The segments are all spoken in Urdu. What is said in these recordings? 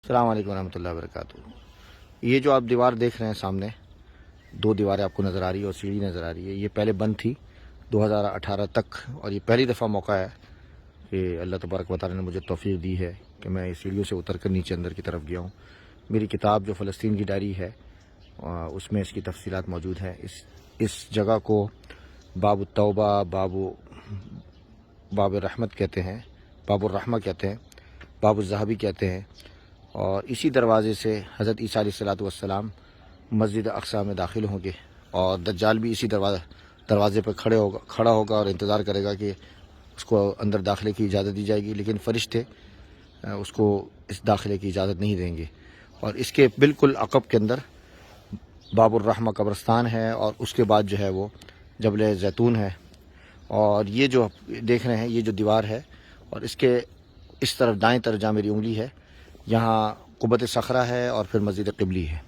السلام علیکم ورحمۃ اللہ وبرکاتہ۔ یہ جو آپ دیوار دیکھ رہے ہیں سامنے، دو دیواریں آپ کو نظر آ رہی ہے اور سیڑھی نظر آ رہی ہے، یہ پہلے بند تھی 2018 تک، اور یہ پہلی دفعہ موقع ہے کہ اللہ تبارک و تعالیٰ نے مجھے توفیق دی ہے کہ میں اس سیڑھیوں سے اتر کر نیچے اندر کی طرف گیا ہوں۔ میری کتاب جو فلسطین کی ڈائری ہے اس میں اس کی تفصیلات موجود ہیں۔ اس جگہ کو باب التوبہ، باب الرحمت کہتے ہیں، باب الرحمہ کہتے ہیں، باب الذہبی کہتے ہیں، اور اسی دروازے سے حضرت عیسیٰ علیہ السلام مسجد اقصیٰ میں داخل ہوں گے، اور دجال بھی اسی دروازے پر کھڑا ہوگا اور انتظار کرے گا کہ اس کو اندر داخلے کی اجازت دی جائے گی، لیکن فرشتے اس کو اس داخلے کی اجازت نہیں دیں گے۔ اور اس کے بالکل عقب کے اندر باب الرحمہ قبرستان ہے، اور اس کے بعد جو ہے وہ جبل زیتون ہے، اور یہ جو دیکھ رہے ہیں یہ جو دیوار ہے، اور اس کے اس طرف دائیں طرف جہاں میری انگلی ہے یہاں قبۃ صخرہ ہے اور پھر مسجد قبلی ہے۔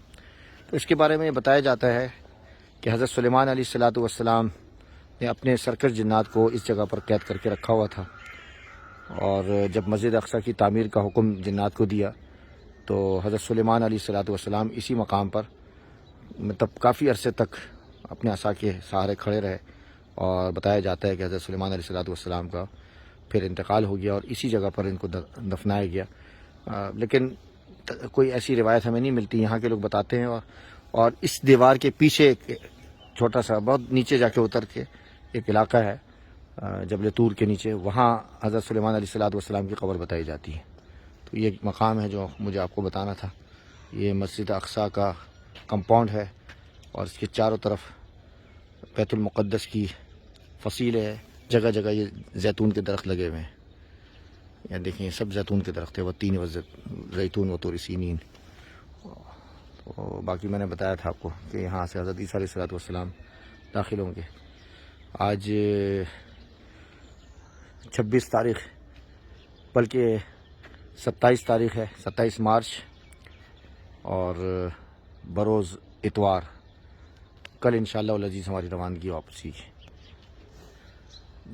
تو اس کے بارے میں بتایا جاتا ہے کہ حضرت سلیمان علیہ السلام نے اپنے سرکش جنات کو اس جگہ پر قید کر کے رکھا ہوا تھا، اور جب مسجد اقصیٰ کی تعمیر کا حکم جنات کو دیا تو حضرت سلیمان علیہ السلام اسی مقام پر مطلب کافی عرصے تک اپنے عصا کے سہارے کھڑے رہے، اور بتایا جاتا ہے کہ حضرت سلیمان علیہ السلام کا پھر انتقال ہو گیا اور اسی جگہ پر ان کو دفنایا گیا۔ لیکن کوئی ایسی روایت ہمیں نہیں ملتی، یہاں کے لوگ بتاتے ہیں، اور اس دیوار کے پیچھے ایک چھوٹا سا بہت نیچے جا کے اتر کے ایک علاقہ ہے جبل طور کے نیچے، وہاں حضرت سلیمان علیہ السلام کی قبر بتائی جاتی ہے۔ تو یہ مقام ہے جو مجھے آپ کو بتانا تھا۔ یہ مسجد اقصیٰ کا کمپاؤنڈ ہے، اور اس کے چاروں طرف بیت المقدس کی فصیل ہے، جگہ جگہ یہ زیتون کے درخت لگے ہوئے ہیں، یہ دیکھیں سب زیتون کے درخت ہے، وہ تین زیتون و طور سینین۔ تو باقی میں نے بتایا تھا آپ کو کہ یہاں سے حضرت عیسیٰ علیہ السلام داخل ہوں گے۔ آج 26 تاریخ بلکہ 27 تاریخ ہے، 27 مارچ، اور بروز اتوار، کل انشاءاللہ العزیز ہماری روانگی واپسی ہے۔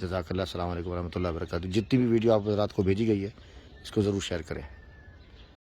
جزاک اللہ، السلام علیکم ورحمۃ اللہ وبرکاتہ۔ جتنی بھی ویڈیو آپ حضرات کو بھیجی گئی ہے اس کو ضرور شیئر کریں۔